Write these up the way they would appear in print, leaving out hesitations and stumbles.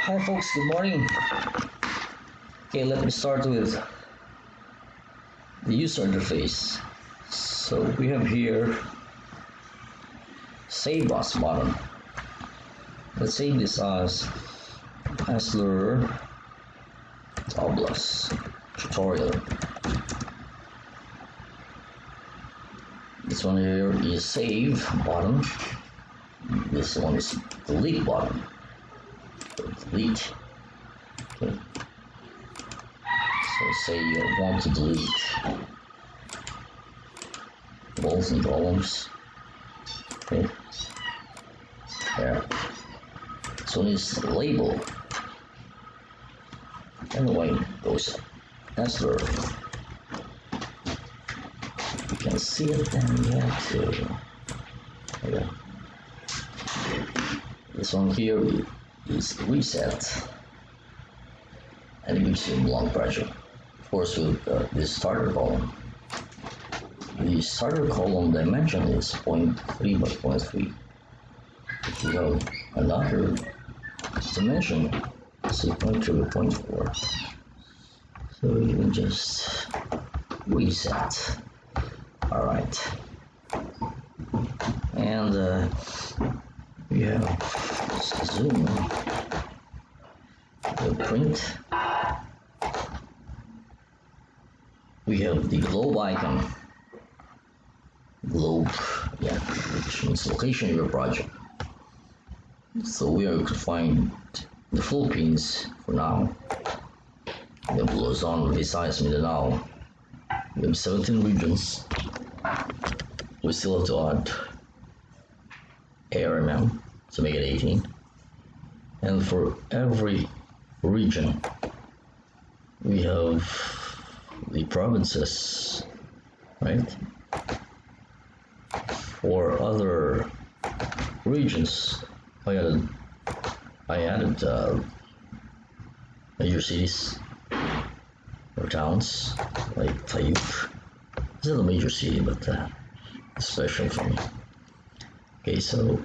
Hi folks, good morning. Okay, let me start with the user interface. So we have here Save Us button. Let's save this as Esler Doblas tutorial. This one here is Save button. This one is Delete button. Delete. Okay. So say you want to delete rows and columns. Okay. There. This one is label. Anyway, goes Esler. You can see it, and you have to. Okay. This one here is reset, and it gives you long pressure. Of course, with this starter column, the starter column dimension is 0.3 by 0.3. If you have another dimension, say 0.3 by 0.4, so you can just reset. All right, and we have zoom, the print. We have the globe icon. Globe, yeah, which means location of your project. So we are to find the Philippines for now. We have Luzon, Visayas, Mindanao. We have 17 regions. We still have to add ARMM to make it 18. And for every region, we have the provinces, right? For other regions, I added major cities or towns like Tayuk. It's not a major city, but it's special for me. Okay, so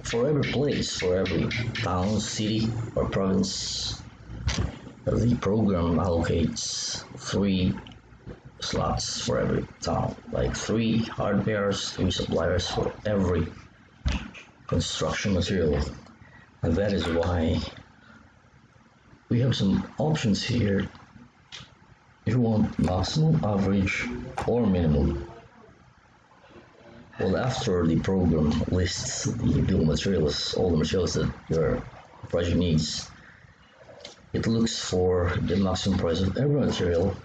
for every place, for every town, city, or province, the program allocates 3 slots for every town, like 3 hardwares, 3 suppliers for every construction material. And that is why we have some options here. If you want maximum, average, or minimum. Well, after the program lists the building materials, all the materials that your project needs, it looks for the maximum price of every material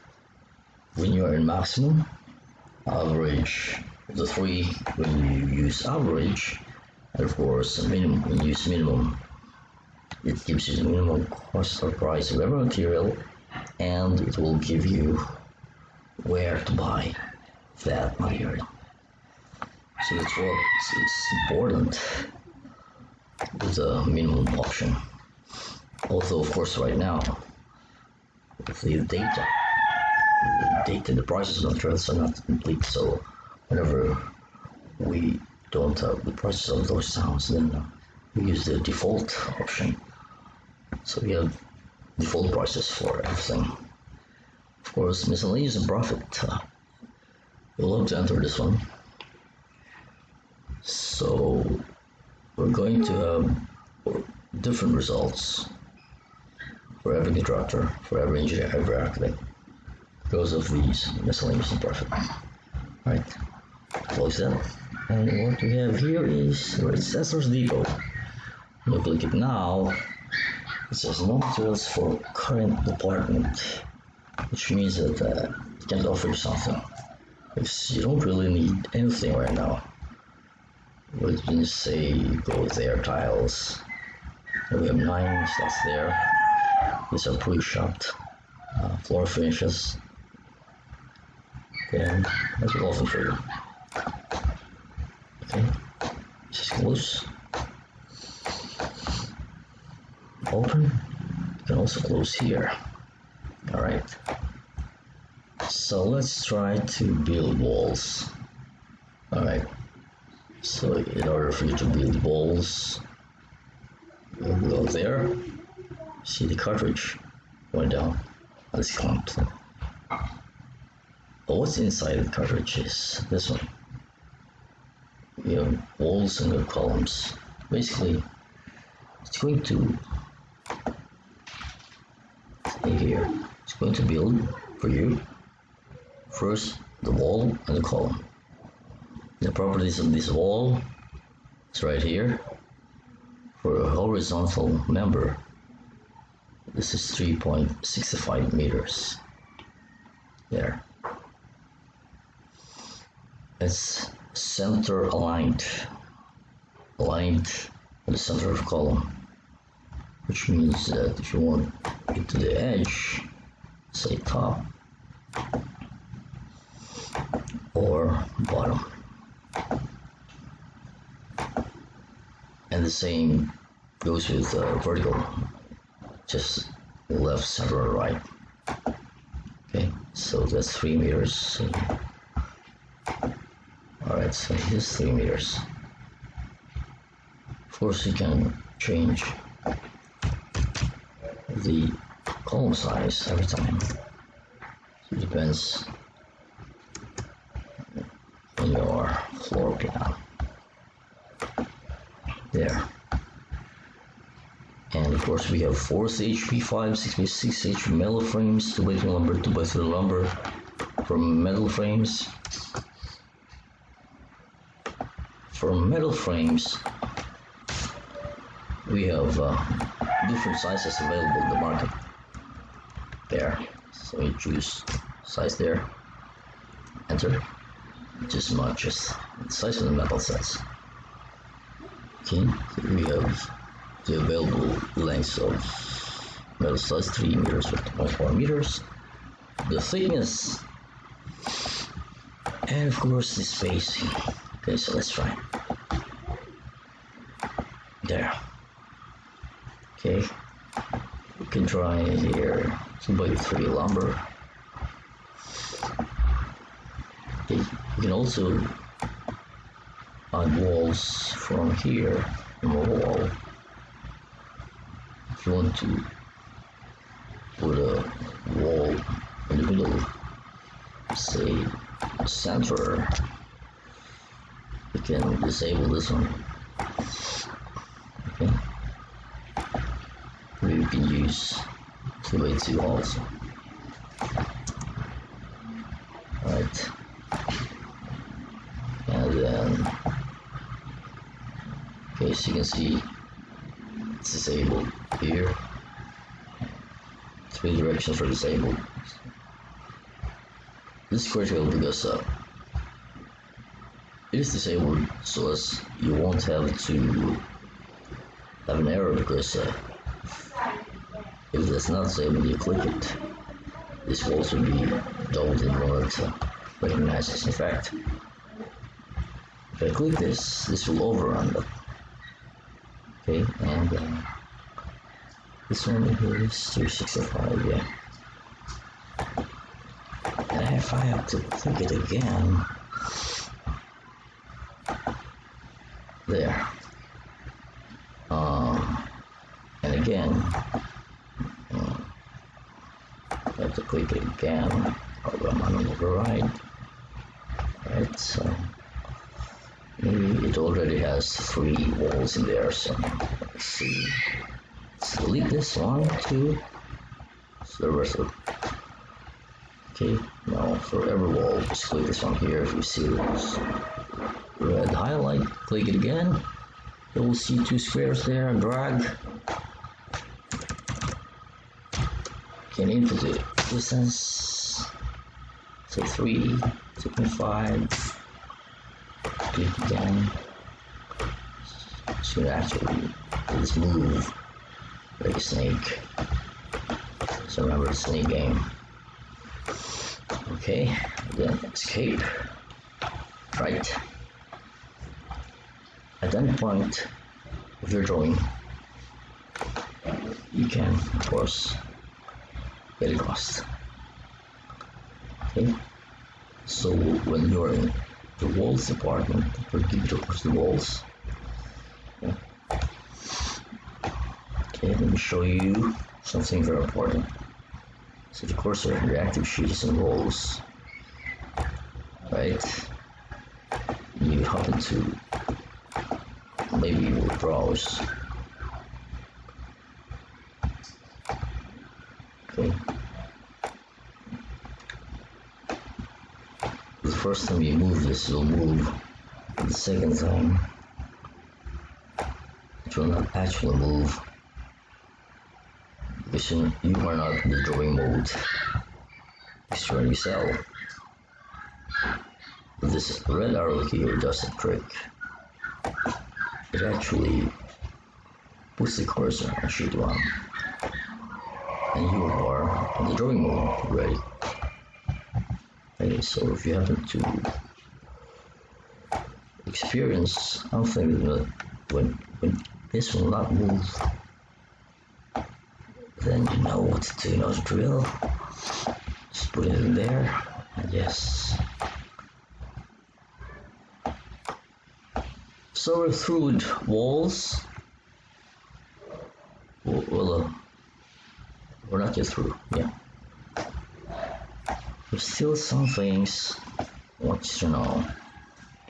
when you are in maximum, average of the 3 when you use average, and of course minimum when you use minimum. It gives you the minimum cost or price of every material, and it will give you where to buy that material. So that's what it's important with the minimum option. Although, of course, right now, the data, the prices of materials are not complete. So, whenever we don't have the prices of those towns, then we use the default option. So we have default prices for everything. Of course, miscellaneous and profit. You'll have to enter this one. So we're going to have different results for every contractor, for every engineer, every architect, because of these miscellaneous and profit. Right, close that. And what we have here is Esler's Depot. When you click it now, it says no materials for current department, which means that it can't offer you something because you don't really need anything right now. We can say go there, tiles. And we have 9 slots there. These are pre-shot floor finishes. Okay, that's all for you. Okay, just close. Open. You can also close here. All right. So let's try to build walls. All right. So in order for you to build walls, We'll go there. See the cartridge went down. Let's count. But what's inside the cartridge is this one. You have walls and your columns. Basically, it's going to stay here. It's going to build for you first the wall and the column. The properties of this wall is right here. For a horizontal member, this is 3.65 meters. There. It's center aligned in the center of column, which means that if you want it to the edge, say top or bottom, and the same goes with vertical, just left, center, or right. Okay, so that's 3 meters. Alright, so here's 3 meters. Of course, you can change the column size every time. So it depends on your floor plan. There. And of course, we have 4-stage P5, 6x6 metal frames, 2x2 lumber, 2x3 lumber for metal frames. For metal frames, we have different sizes available in the market. There, so you choose size there, enter, just matches the size of the metal sets. Okay, so we have the available lengths of metal size 3 meters with 2.4 meters, the thickness, and of course the spacing. Okay, so let's try. There. Okay, you can try here 2x3 lumber. Okay, you can also add walls from here, from a wall. If you want to put a wall in the middle, say center, you can disable this one. Okay. You can use 2x2 also. Alright. And then, okay, so you can see it's disabled here. 3 directions for disabled. This is critical because it is disabled so as you won't have to have an error, because if it's not disabled, you click it, this will also be doubled in order to recognize this. In fact, if I click this, this will overrun it. Okay, and this one here is 365, yeah. And if I have to click it again, there. And again, I have to click it again, or I'm on override. Right, so maybe it already has 3 walls in there, so let's see. Let's delete this 1, 2, so the rest of it. Okay, now for every wall, just click this one here. If you see this red highlight, click it again. You will see 2 squares there, drag. You can input the distance, say 3, 2.5, click again. So actually, let's move like a snake. So remember the snake game. Okay, then escape. Right. At any point of your drawing, you can, of course, get lost. Okay, so when you're in the walls department, we'll give you, of course, the walls. Yeah. Okay, let me show you something very important. So the cursor reactive sheets and rolls, right? You happen to maybe you will browse. Okay. The first time you move this, it will move. The second time, it will not actually move because you are not in the drawing mode. It's trying to sell. This red arrow here does a trick. It actually puts the cursor on sheet 1 and you are in the drawing mode ready. Okay, so if you happen to experience something that when this will not move, then you know what to do, you know the drill. Just put it in there, and yes. So we're through with walls. Well, we're not yet through, yeah. There's still some things I want you to know.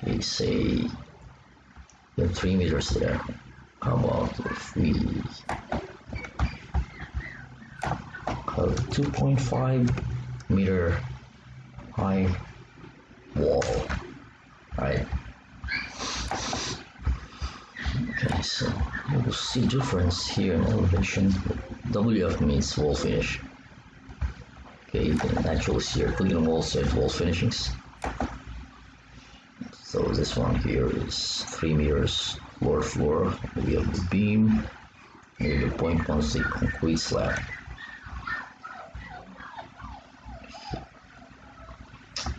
Okay, say you have 3 meters there. How about if we have 2.5 meter high wall, right? Okay, so we'll see difference here in elevation. WF means wall finish. Okay, you can actually see here, clicking on wall says wall finishings. So this one here is 3 meters floor to floor. We have the beam, and we have the 0.16 concrete slab.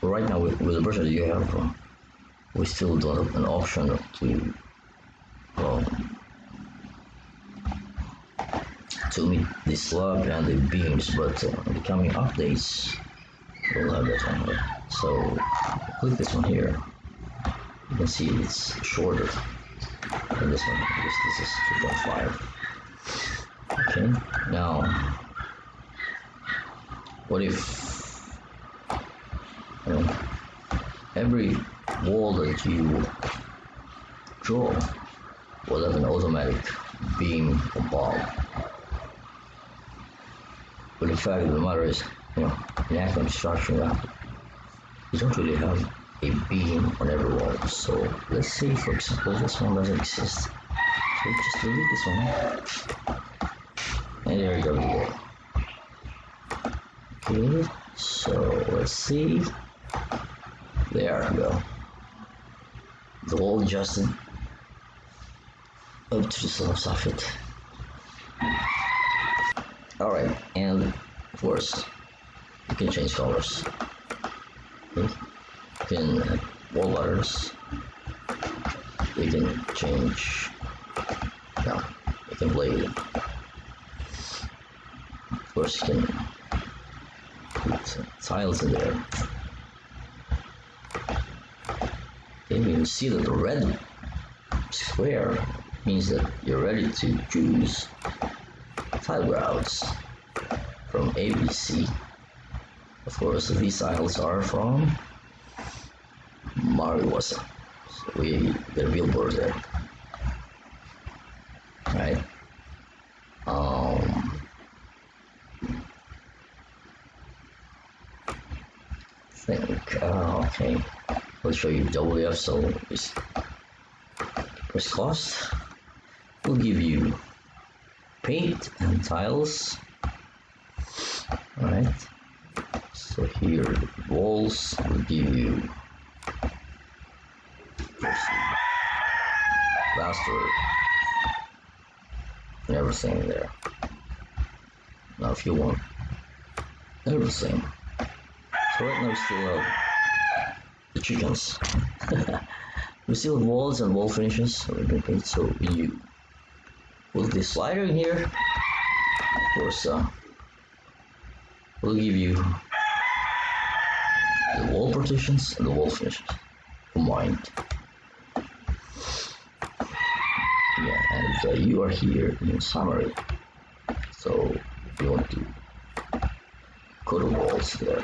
Right now, with the version that you have, we still don't have an option to meet the slab and the beams, but in the coming updates, we'll have that one. So click this one here. You can see it's shorter than this one. This is 2.5. Okay, now what if every wall that you draw will have an automatic beam above? But the fact of the matter is, in active construction, you don't really have a beam on every wall. So let's say, for example, this one doesn't exist. So just delete this one, and there you go, the wall. Okay, so let's see. There we go. The wall adjusted up to the soffit. Alright, and of course, you can change colors. Okay. You can have wall butters. You can change. No, you can play with it. Of course, you can put tiles in there. Okay, you can see that the red square means that you're ready to choose tile grouts from ABC. Of course, these tiles are from Mariwasa. So we get a billboard there, right? Okay, let's show you WF. So press cost. We'll give you paint and tiles. Alright, so here the walls will give you plaster and everything there. Now if you want everything, so right now we still have the chickens. We still have walls and wall finishes, so when you put this slider in here, of course, we'll give you the wall partitions and the wall finishes combined. Yeah, and you are here in summary. So if you want to go to walls here,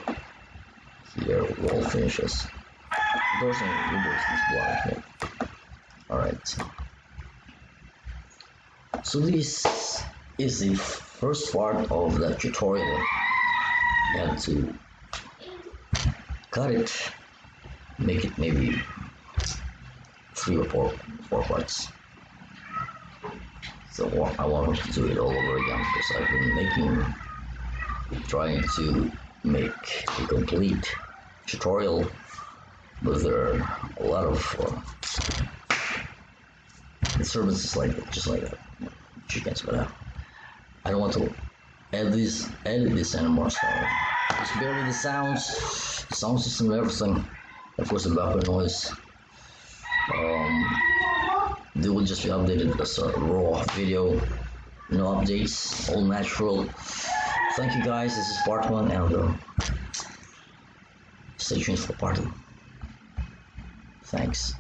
wall finishes. Doors and windows is blind here. Alright. So this is the first part of the tutorial. You have to cut it, make it maybe 3 or 4 parts. So I want to do it all over again because I've been trying to make a complete tutorial, but there are a lot of disturbances just like that, chickens. But I don't want to edit this anymore. So just bear with the sounds, sound system, everything. Of course, the background noise. They will just be updated as a raw video, no updates, all natural. Thank you guys. This is part 1, and stay tuned for part 2. Thanks.